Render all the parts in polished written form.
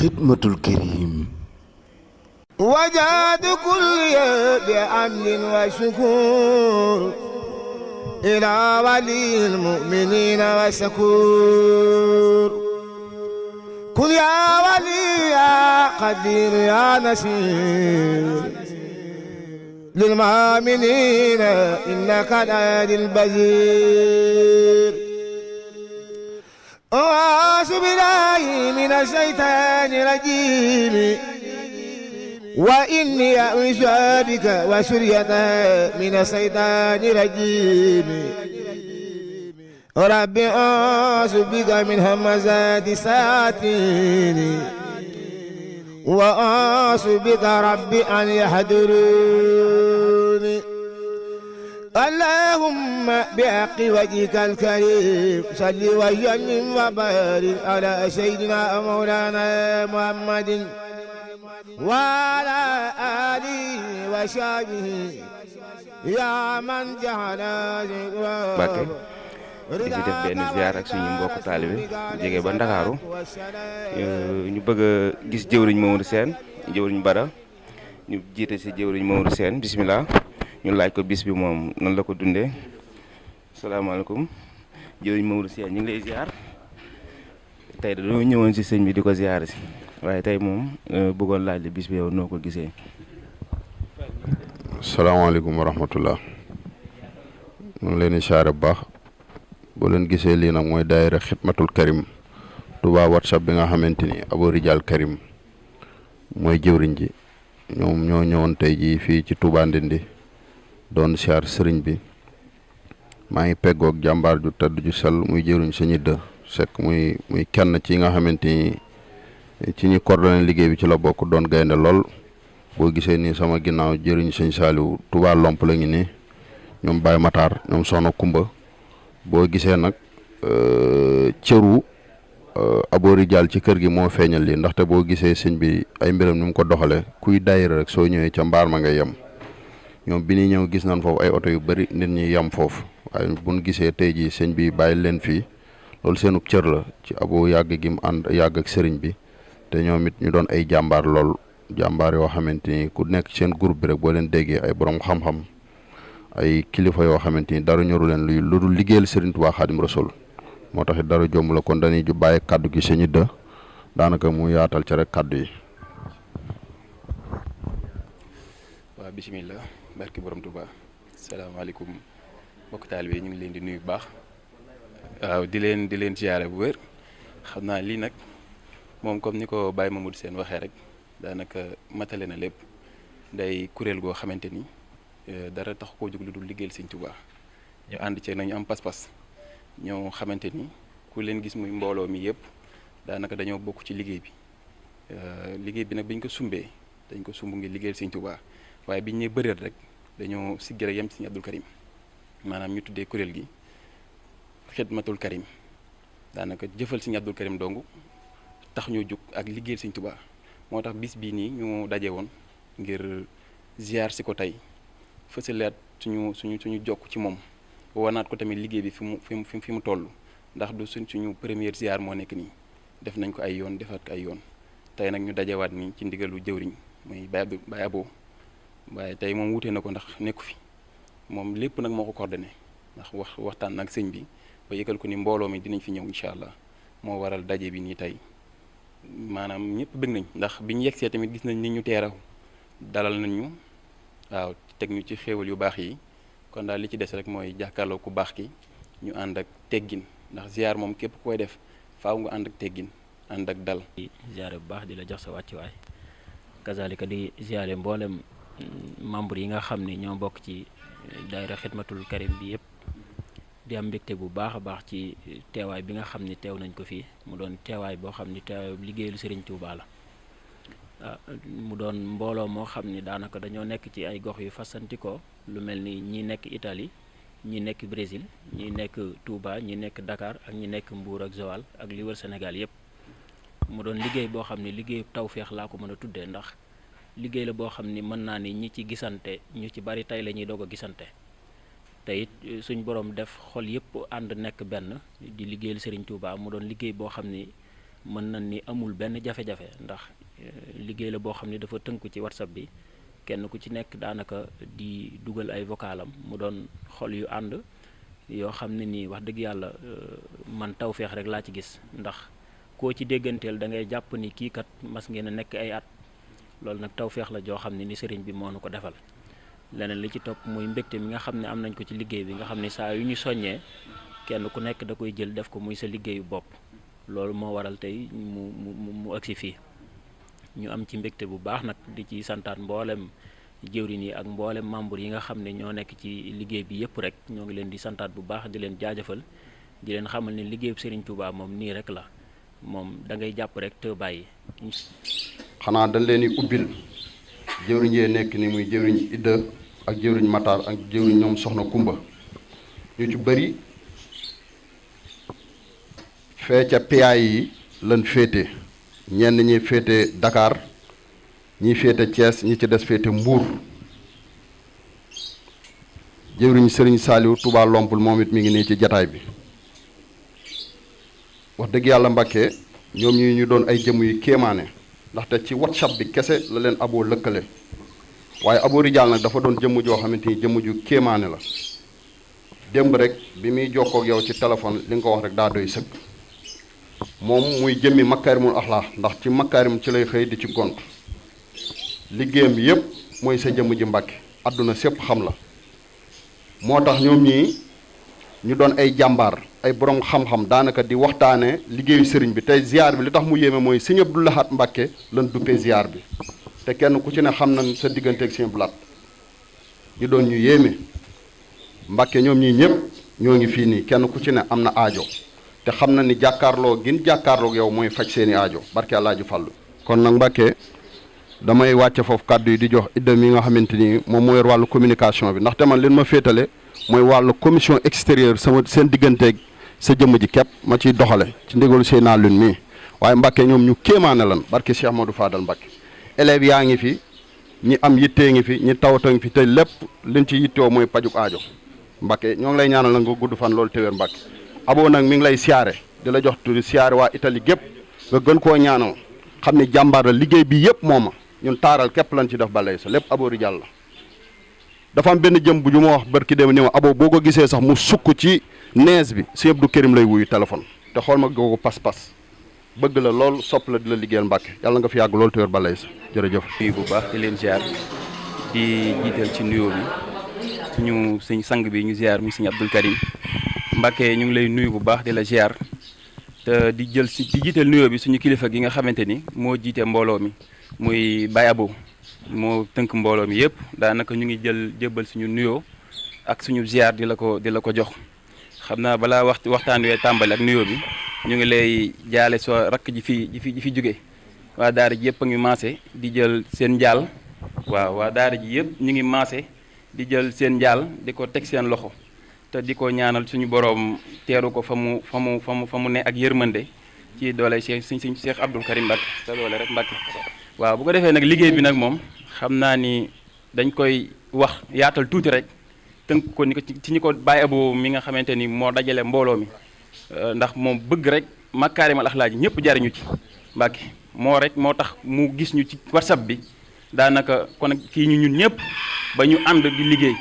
خدمة الكريم وجاد كل بأمن وشكور إلى ولي المؤمنين وسكور كن يا ولي يا قدير يا نسير للمؤمنين إنك الهادي البشير أعوذ بالله من الشيطان الرجيم وإني أعوذ بك وذريتها من الشيطان الرجيم رب أعوذ بك من همزات الشياطين وأعوذ بك رب أن يحضرون اللهم بحق وجهك الكريم صل وسلم وبارك على سيدنا مولانا محمد وعلى آله وصحبه يا من جعل di fi def benn ziar ak suñu mbokk taalibe jege ba Ndakaaru ñu bëgg a gis jëwriñ Mamadou Sène jëwriñ Bada ñu jiite si jëwriñ Mamadou Sène bisimilah ñu laaj ko bis bi moom nan la ko dundee salaamaaleykum jëwriñ Mamadou Sène ñu ngi lay ziar tey dañoo ñëwoon si sëñ bi di ko ziar si waaye tey moom bëggoon laaj la bis bi yow noo ko gisee. salaamaaleykum wa rahmatullah ñu ngi leen di ziar bu baax. boo leen gisee lii nag mooy daayira xidmatul karim Touba WhatsApp bi nga xamante ni Abou Rijal Karim mooy jëwriñ ji ñoom ñoo ñëwoon tey jii fii ci Touba Ndindi doon siyaar sëriñ bi maa ngi peggoog jàmbaar ju tëdd ju sell muy jëwriñ Sëñ Dë Sekk muy kenn ci nga xamante ni ci ñi coordonné liggéey bi ci la bokk doon gaynde lool boo gisee nii sama ginnaaw jëwriñ Sëñ Saaliw Touba Lomp la ngi nii ñoom Baye Matar ñoom Soxna Kumba boo gisee nag cëru Abou Rijal ci kër gi moo feeñal lii ndaxte boo gisee sëñ bi ay mbiram ni mu ko doxale kuy daayira rek soo ñëwee ca mbaar ma ngay yem ñoom bi ñuy ñëw gis nañ foofu ay oto yu bari nit ñi yem foofu waaye buñ gisee tey jii sëñ bi bàyyi leen fii loolu seenub cër la ci Abou yàgg gi mu ànd yàgg ak sëriñ bi te ñoom it ñu doon ay jàmbaar lool jàmbaar yoo xamante ni ku nekk seen groupe bi rek boo leen déggee ay borom xam-xam ay kilifa yoo xamante ni dara ñoru leen lu dul liggéeyal Serigne Touba Xaadim Rasul moo tax it dara jomb la kon dañuy ju bàyyi kaddu gi Sëñ Dë daanaka mu yaatal ci rek kaddu yi. waaw bisimilah barki borom Touba salaamaaleykum mbokk taalibe ñu ngi leen di nuyu bu baax waaw di leen ziyaare bu wér xam naa lii nag moom comme ni ko Baye Mamadou Sène waxee rek daanaka matale na lépp day kuréel goo xamante ni. dara tax koo jóg lu dul liggéeyal Sëñ Tuubaa ñu ànd ci nañu am pas-pas ñoo xamante ni ku leen gis muy mbooloo mi yëpp daanaka dañoo bokk ci liggéey bi liggéey bi nag biñ ko sumbee dañ ko sumb ngir liggéeyal Sëñ Tuubaa waaye biñ ñee bëreet rek dañoo siggi rek yem ci Sëñ Abdul Karim maanaam ñu tuddee kuréel gi xidmatul Karim daanaka jëfal Sëñ Abdul Karim dong tax ñoo jóg ak liggéeyal Sëñ Tuubaa moo tax bis bii nii ñu daje woon ngir ziar si ko tey fësaleet suñu jokk ci moom wanaat ko tamit liggéey bi fi mu toll ndax du suñu première ziar moo nekk nii def nañ ko ay yoon defaat ko ay yoon tey nag ñu dajewaat nii ci ndigalu jëwriñ muy Baye Abo waaye tey moom wutee na ko ndax nekku fi moom lépp nag moo ko coordonné ndax waxtaan nag sëñ bi ba yëgal ko ni mbooloo mi dinañ fi ñëw incha allah moo waral daje bi nii tey maanaam ñëpp bëgg nañ ndax bi ñu yegsee tamit gis nañ ni ñu teeraw dalal nañ ñu waaw teg ñu ci xéewal yu baax yi kon daal li ci des rek mooy jàkkaarloo ku baax ki ñu ànd ak teggin ndax ziar moom képp koy def faaw nga ànd ak teggin ànd ak dal. di ziare bu baax di la jox sa wàccuwaay kazalika di ziare mboolem membre yi nga xam ni ñoo bokk ci daayira xidmatul karim bi yëpp di am mbégte bu baax a baax ci teewaay bi nga xam ni teew nañ ko fii mu doon teewaay boo xam ni teewaay liggéeyalu Serigne Touba la. mu doon mbooloo moo xam ni daanaka dañoo nekk ci ay gox yu fasantikoo lu mel ni ñi nekk Italie ñi nekk Brésil ñi nekk Touba ñi nekk Dakar ak ñi nekk Mbour ak Joal ak li wër Sénégal yëpp mu doon liggéey boo xam ni liggéeyu tawféex laa ko mën a tuddee ndax liggéey la boo xam ni mën naa ni ñi ci gisante ñu ci bari tey la ñuy doog a gisante te it suñ borom def xol yëpp ànd nekk benn di liggéeyal Serigne Touba mu doon liggéey boo xam ni mën nañ ni amul benn jafe-jafe ndax liggéey la boo xam ne dafa tënku ci WhatsApp bi kenn ku ci nekk daanaka di dugal ay vocalam mu doon xol yu ànd yoo xam ne nii wax dëgg yàlla man tawféex rek laa ci gis ndax koo ci dégganteel da ngay jàpp ni kii kat mas ngeen a nekk ay at loolu nag tawféex la joo xam ne ni sëriñ bi moo nu ko defal. leneen li ci topp muy mbégte mi nga xam ne am nañ ko ci liggéey bi nga xam ne saa yu ñu soññee kenn ku nekk da koy jël def ko muy sa liggéeyu bopp loolu moo waral tey mu agsi fii ñu am ci mbégte bu baax nag di ci santaat mboolem jëwriñ yi ak mboolem membre yi nga xam ne ñoo nekk ci liggéey bi yëpp rek ñoo ngi leen di santaat bu baax di leen jaajëfal di leen xamal ne liggéeyu Serigne Touba moom nii rek la moom da ngay jàpp rek te bàyyi. xanaa dañ leen di ubbil jëwriñ yee nekk ni muy jëwriñ Idda ak jëwriñ Matar ak jëwriñ ñoom Soxna Kumba ñu ci bëri fee ca PA yi lan féete ñenn ñi féete Dakar ñi féete Thiès ñi ci des féete Mbuur jëwriñ Sëriñ Saaliw Touba Lompul moom it mi ngi nii ci jataay bi wax dëgg yàlla Mbàkke ñoom ñi ñu doon ay jëmm yu kéemaane ndaxte ci WhatsApp bi kese la leen aboo lëkkale waaye Abou Ridial nag dafa doon jëmm joo xamante ni jëmm ju kéemaane la démb rek bi muy jokkoo ak yow ci téléphone li nga ko wax rek daa doy sëkk moom muy jëmmi makaarimul axlaax ndax ci makaarim ci lay xëy di ci gont liggéeyam yépp mooy sa jëmm ji Mbàkke àdduna sépp xam la moo tax ñoom ñii ñu doon ay jàmbaar ay borom xam-xam daanaka di waxtaane liggéeyu sëriñ bi tey ziar bi li tax mu yéeme mooy sëñ Abdou Lahad Mbàkke lan duppee ziar bi te kenn ku ci ne xam nañ sa diggante ak sëñ Blaat ñu doon ñu yéeme Mbàkke ñoom ñii ñëpp ñoo ngi fii nii kenn ku ci ne am na aajo te xam na ni jàkkaarloo gin jàkkaarloog yow mooy faj seeni aajo barke Alaaji Fàllu kon nag Mbàkke damay wàcce foofu kàddu yi di jox Idda mi nga xamante ni moom moo yor wàllu communication bi ndaxte man leen ma féetale mooy wàllu commission extérieure sama seen digganteeg sa jëmm ji képp ma ciy doxale ci ndigalu Seydina Lune mii waaye Mbàkke ñoom ñu kéemaane lan barke Cheikh Modou Fadal Mbàkke élèves yaa ngi fi ñi am yittee ngi fi ñi tawata ngi fi te lépp liñ ci yittewoo mooy pajuk aajo Mbàkke ñoo ngi lay ñaanal la nga gudd fan loolu téwéer Mbàkke Aboo nag mi ngi lay siyaare di la jox tuuti siyaare waa Italie gépp nga gën koo ñaanal xam ne jàmbaar la liggéey bi yëpp mooma ñun taaral képp lañ ci def balay sa lépp Abou Ridial la dafa am benn jëm bu ju ma wax barki dem ni ma Aboo boo ko gisee sax mu sukk ci nees bi Sëñ Abdou Karim lay wuyu téléphone te xool ma googu pas-pas bëgg la lool sopp la di la liggéeyal Mbàkke yàlla nga fi yàgg loolu téwéer balay sa jërëjëf nuyu bu baax di leen ziar di jiital ci nuyoo bi suñu sëñ sang bi ñu ziar muy sëñ Abdou Karim Mbàkke ñu ngi lay nuyu bu baax di la ziar te di jël si di jiital nuyoo bi suñu kilifa gi nga xamante ni moo jiite mbooloo mi muy Baye Abou moo tënk mbooloo mi yëpp daanaka ñu ngi jébbal suñu nuyoo ak suñu ziar di la ko jox xam naa balaa waxtaan wee tàmbali ak nuyoo bi ñu ngi lay jaale soo rakk ji fi jóge waa daara ji yëpp a ngi maase di jël seen njaal waaw waa daara ji yëpp ñu ngi maase di jël seen njaal di ko teg seen loxo te di ko ñaanal suñu boroom teeru ko fa mu ne ak yërmande ci doole Cheikh Abdou Karim Mbàkke te doole rek Mbàkke waaw bu ko defee nag liggéey bi nag moom xam naa ni dañ koy wax yaatal tuuti rek tënk ko ni ko ci ñi ko Baye Abou mi nga xamante ni moo dajale mbooloo mi ndax moom bëgg rek makaarimal axlaaq ji ñëpp jariñu ci Mbàkke moo tax mu gis ñu ci WhatsApp bi daanaka kon kii ñun ñëpp ba ñu ànd di liggéey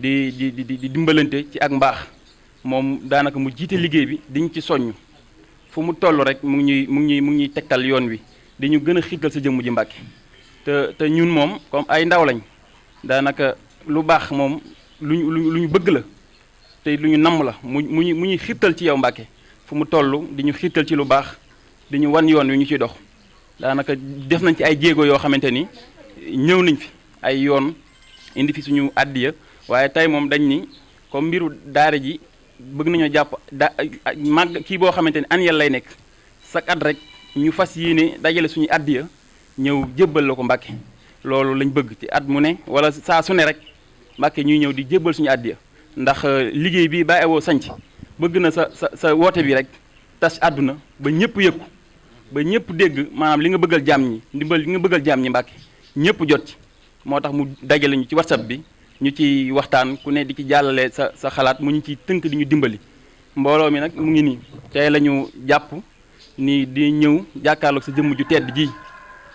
di dimbalante ci ak mbaax moom daanaka mu jiite liggéey bi diñ ci soññ fu mu toll rek mu ngi ñuy tegtal yoon wi di ñu gën a xiital sa jëmm ji Mbàkke te ñun moom comme ay ndaw lañ daanaka lu baax moom lu ñu bëgg la te lu ñu namm la mu ñuy xiital ci yow Mbàkke fu mu toll di ñu xiital ci lu baax di ñu wan yoon wi ñu ciy dox daanaka def nañ ci ay jéego yoo xamante ni ñëw nañ fi ay yoon indi fi suñu àddiya waaye tey moom dañ ni comme mbiru daara ji bëgg nañoo jàpp màgg kii boo xamante ni annuel lay nekk chaque at rek ñu fas yéene dajale suñu àddiya ñëw jébbal la ko Mbàkke loolu lañ bëgg ci at mu ne wala saa su ne rek Mbàkke ñuy ñëw di jébbal suñu àddiya ndax liggéey bi Baye Abou sanc bëgg na sa woote bi rek tas àdduna ba ñëpp yëkku ba ñëpp dégg maanaam li nga bëggal jaam ñi ndimbal li nga bëggal jaam ñi Mbàkke ñëpp jot ci moo tax mu dajale ñu ci WhatsApp bi ñu ci waxtaan ku ne di ci jàllale sa xalaat mu ñu ci tënk di ñu dimbali mbooloo mi nag mu ngi nii tey la ñu jàpp ni di ñëw jàkkaarloog sa jëmm ju tedd ji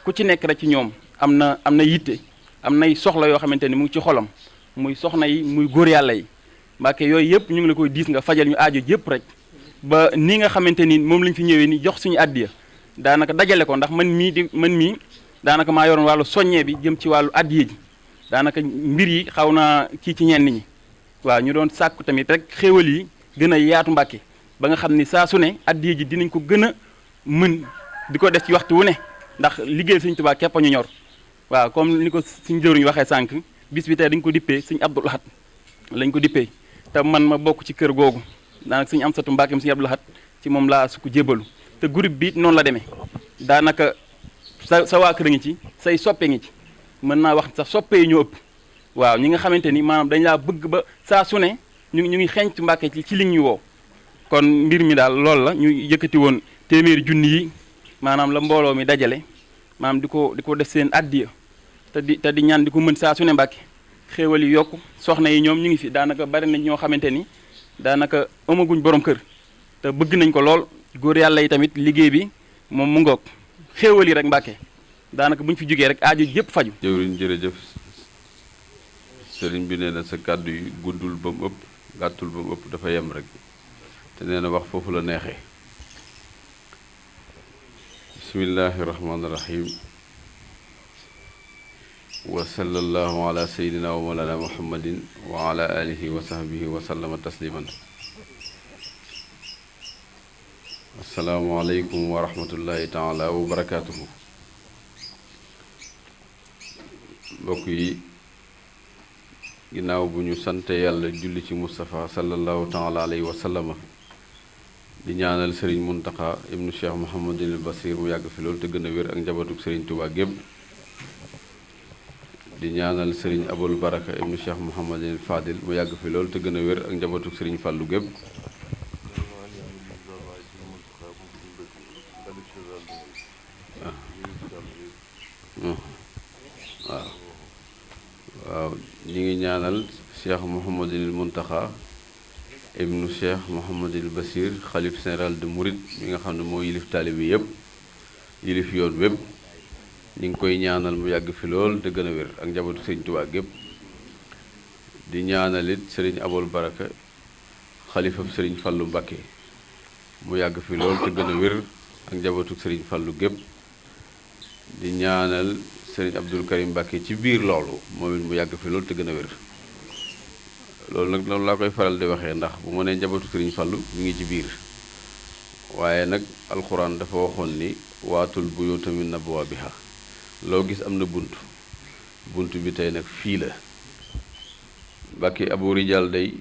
ku ci nekk rek ci ñoom am na yitte am nay soxla yoo xamante ni mu ngi ci xolam muy soxna yi muy góor yàlla yi Mbàkke yooyu yëpp ñu ngi la koy diis nga fajal ñu aajo yëpp rek ba ni nga xamante ni moom lañ fi ñëwee ni jox suñu addiya daanaka dajale ko ndax man mii daanaka maa yoroon wàllu soññee bi jëm ci wàllu addiya ji daanaka mbir yi xaw naa kii ci ñenn ñi waaw ñu doon sàkku tamit rek xéewal yi gën a yaatu Mbàkke ba nga xam ni saa su ne addiya ji dinañ ko gën a mën di ko def ci waxtu wu ne ndax liggéey Sëñ Tuubaa képp ñu ñor waaw comme ni ko suñ jëwriñ waxee sànq bis bi tey dañ ko dippee Sëñ Abdul Ahad lañ ko dippee te man ma bokk ci kër googu daanaka Sëñ Amsatu Mbàkke Sëñ Abdul Ahad ci moom laa sukk jébalu te groupe bi noonu la demee daanaka sa waa kër ngi ci say soppe ngi ci mën naa wax sa soppe yi ñoo ëpp waaw ñi nga xamante ni maanaam dañ laa bëgg ba saa su ne ñu ngi xeeñtu Mbàkke ci li ñu woo kon mbir mi daal loolu la ñu yëkkati woon téeméeri junni yi maanaam la mbooloo mi dajale maanaam di ko def seen addiya te di ñaan di ko mën saa su ne Mbàkke xéewal yi yokku soxna yi ñoom ñu ngi fi daanaka bari nañ ñoo xamante ni daanaka amaguñ borom kër te bëgg nañ ko lool góor yàlla yi tamit liggéey bi moom mu ngoog xéewal yi rek Mbàkke daanaka bu ñu fi jógee rek aajo yëpp faju jëwriñ jërëjëf sëriñ bi nee na sa kàddu yi guddul ba mu ëpp gàttul ba mu ëpp dafa yem rek te nee na wax foofu la neexee bismillahi rahmaani rahim wa sallallahu ala sayyidina wa mawlana muhammadin wa ala alihi wa sahbihi wa sallama tasliman assalaamu aleykum wa rahmatullahi taala wa barakaatuhu mbokk yi ginnaaw bu ñu sante yàlla julli ci Moustapha sallallahu taala alayhi wa sallama di ñaanal sëriñ Muntaxa ibnu Cheikh Mouhamadul Basir mu yàgg fi loolu te gën a wér ak njabootug sëriñ Tuubaa gépp di ñaanal sëriñ Abul Baraka ibnu Cheikh Mouhamadul Fadil mu yàgg fi loolu te gën a wér ak njabootug sëriñ Fàllu gépp waaw ñi ngi ñaanal Cheikh Mouhamadul Muntaxa ibnu Cheikh Mouhamadul Basir xalif général de Mouride mi nga xam ne moo yilif taalibe bi yëpp yilif yoon wépp ñi ngi koy ñaanal mu yàgg fi lool te gën a wér ak njabootu sëriñ Tuubaa gépp di ñaanal it sëriñ Abul Baraka xalifab sëriñ Fallu Mbàkke mu yàgg fi lool te gën a wér ak njabootu sëriñ Fallu gépp di ñaanal sëriñ Abdul Karim Mbàkke ci biir loolu moom it mu yàgg fi lool te gën a wér loolu nag loolu laa koy faral di waxee ndax bu ma nee njabootu sëriñ Fallu mi ngi ci biir waaye nag alxuraan dafa waxoon ni waatul buyuuta min abwaabiha loo gis am na bunt bi tey nag fii la Mbàkke Abu Rijal day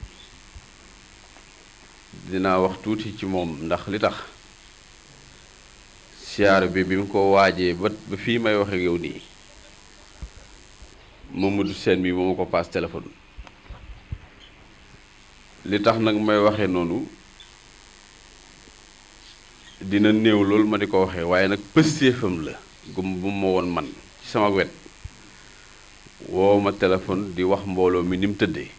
dinaa wax tuuti ci moom ndax li tax siyaar bi mu ko waajee ba fii may waxe yow nii Mamadou Sène mi moo ma ko paas téléphone li tax nag may waxee noonu dina néew loolu ma di ko waxee waaye nag pëstéefam la gum bu ma woon man ci sama wet woo ma téléphone di wax mbooloo mi ni mu tëddee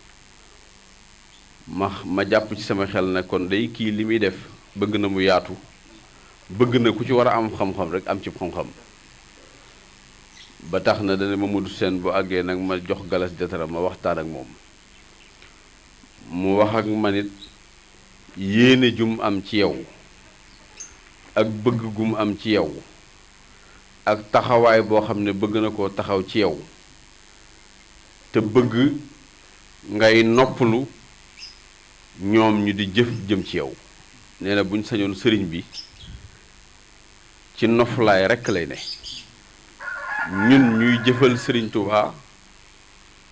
ma jàpp ci sama xel ne kon day kii li muy def bëgg na mu yaatu bëgg na ku ci war a am xam-xam rek am ci xam-xam ba tax na dana Mamadou Sène bu àggee nag ma jox galas jatara ma waxtaan ak moom mu wax ak man it yéene jum am ci yow ak bëgg gum am ci yow ak taxawaay boo xam ne bëgg na koo taxaw ci yow te bëgg ngay noppalu ñoom ñu di jëf jëm ci yow nee na buñ sañoon sëriñ bi ci noflaay rekk lay ne ñun ñuy jëfal sëriñ Tuubaa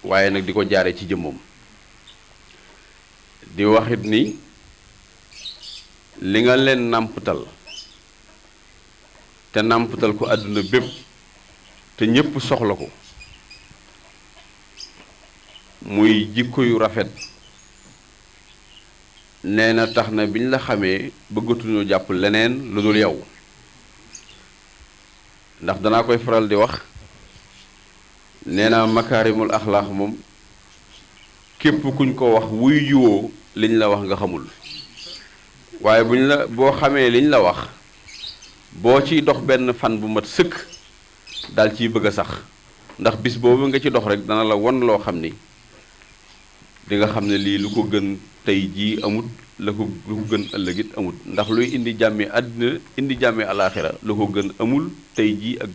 waaye nag di ko jaare ci jëmmam di waxit ni li nga leen nàmpatal te nàmpatal ko àdduna bépp te ñépp soxla ko muy jikko yu rafet nee na tax na biñ la xamee bëggatuñoo jàpp leneen lu dul yow ndax danaa koy faral di wax nee naa makaarimul axlaax moom képp kuñ ko wax wuy juwoo liñ la wax nga xamul waaye buñ la boo xamee liñ la wax boo ciy dox benn fan bu mat sëkk daal ciy bëgg a sax ndax bis boobu nga ci dox rek dana la won loo xam ni di nga xam ne lii lu ko gën tey jii amut lu ko gën ëllëg it amut ndax luy indi jàmmi àddina indi jàmmi alaaxira lu ko gën amul tey jii ak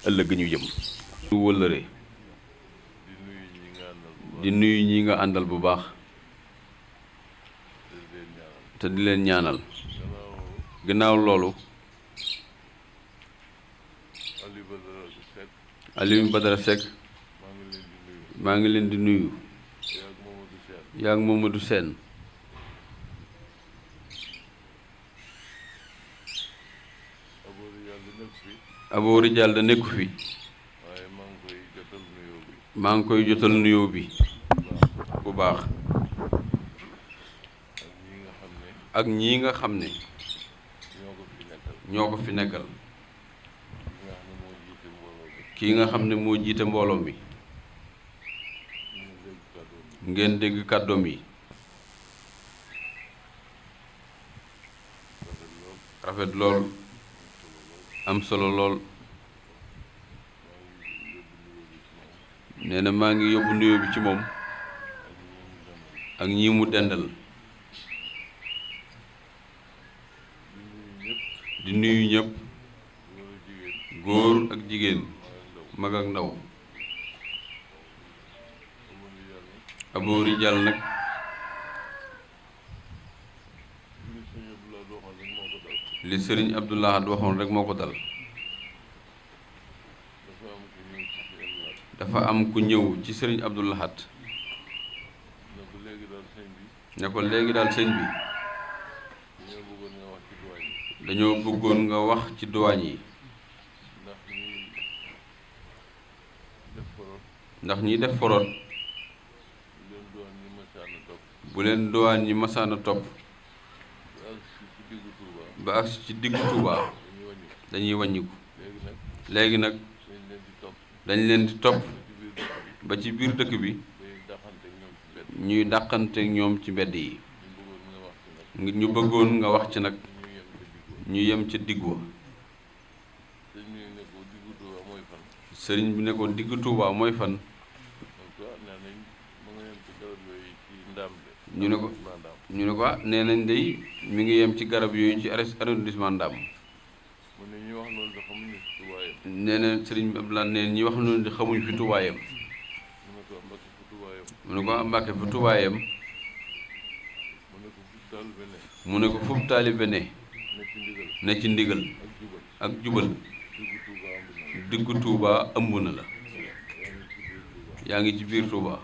ëllëg ñu jëm. ñu wëllëre di nuyu ñi nga àndal bu baax te di leen ñaanal gannaaw loolu Aliou Badara Seck maa ngi leen di nuyu yaa ngi Mamadou Sène aboori jàll da nekku fi maa ngi koy jotal nuyoo bi bu baax ak ñii nga xam ne ñoo ko fi nekkal kii nga xam ne moo jiite mbooloo mi ngeen dégg kàddoom yi rafet lool am solo lool nee na maa ngi yóbbu nuyoo bi ci moom ak ñi mu dendal di nuyu ñëpp góor ak jigéen mag ak ndaw aboori jàll nag li sëriñ Abdou Lahad waxoon rek moo ko dal dafa am ku ñëw ci sëriñ Abdou Lahad ne ko léegi daal sëñ bi dañoo bëggoon nga wax ci duwaañ yi ndax ñiy def forot bu leen duwaañ yi masaana topp ba agsi ci diggu Tuuba dañuy wàññiku léegi nag dañ leen di topp ba ci biir dëkk bi ñuy dàqanteek ñoom ci mbedd yi ñu bëggoon nga wax ci nag ñu yem ca digg wa sëriñ bi ne ko diggu Tuuba mooy fan ñu ne ko ah nee nañ day mi ngi yem ci garab yooyu ci arrondissement Ndam nee na sëriñ bi Abdoulaye nee ñi wax noonu di xamuñ fi Tuuba yem mu ne ko ah Mbàkke fi Tuuba yem mu ne ko fub taalibe ne ci ndigal ak jubal diggu Tuuba ëmb na la yaa ngi ci biir Tuuba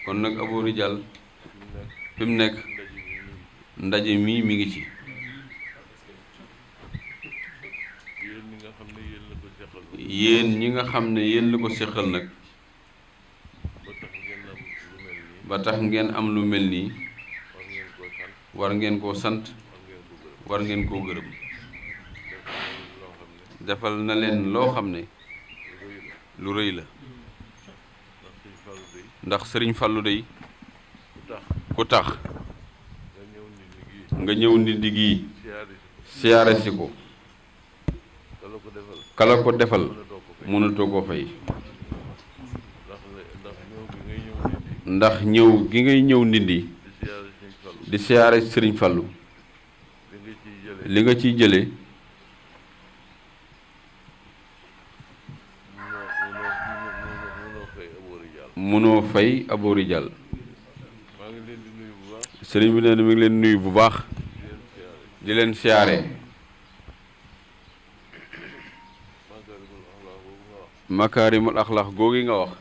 kon nag aboori jàll fi mu nekk ndaje mi ngi ci yéen ñi nga xam ne yéen la ko séqal nag ba tax ngeen am lu mel nii war ngeen koo sant war ngeen koo gërëm defal na leen loo xam ne lu rëy la ndax sëriñ Fallou dey ku tax nga ñëw Ndindi gii siyaare si ko kala ko defal mënatoo koo fay ndax ñëw gi ngay ñëw Ndindi di siyaare sëriñ Fallou li nga ciy jële mënoo fay aboori jàll sëriñ bi nee na mi ngi leen nuyu bu baax di leen siyaare makaarimul axlaax googi nga wax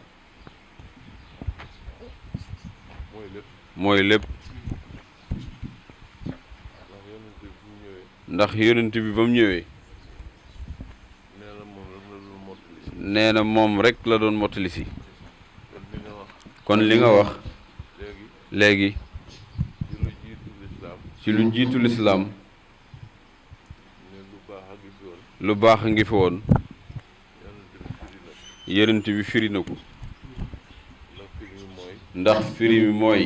mooy lépp ndax yonent bi ba mu ñëwee nee na moom rek la doon mottali si kon li nga wax léegi ci lu jiitu lislaam lu baax a ngi fi woon yonent bi firi na ko ndax firi mi mooy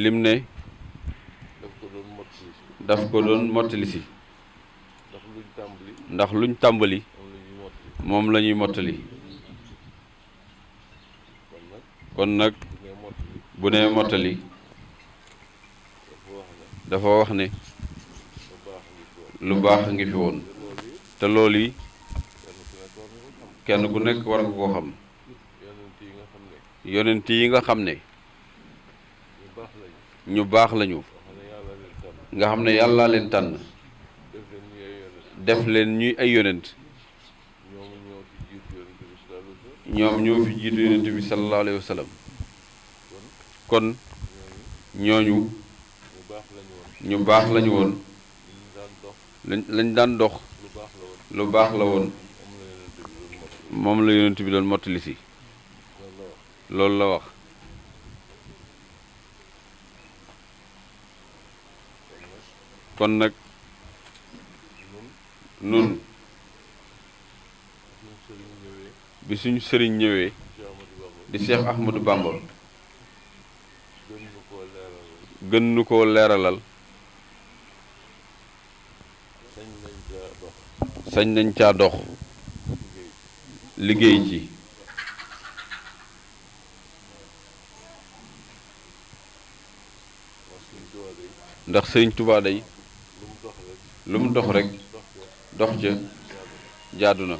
lim ne daf ko doon mottali si ndax luñ tàmbali moom la ñuy mottali kon nag bu nee mottali dafa wax ne lu baax a ngi fi woon te loolu yi kenn ku nekk war nga koo xam yonent yi nga xam ne ñu baax lañu nga xam ne yàlla leen tànn def leen ñuy ay yonent ñoom ñoo fi jiitu yonent bi sallallahu alayhi wa sallam kon ñooñu ñu baax lañu woon lañ daan dox lu baax la woon moom la yonent bi doon mottali si loolu la wax kon nag nun bi suñu sëriñ ñëwee di Cheikh Ahmadou Bamba gën nu koo leeralal sañ nañ caa dox liggéey ci ndax sëriñ Tuubaa day lu mu dox rek dox ca jaadu na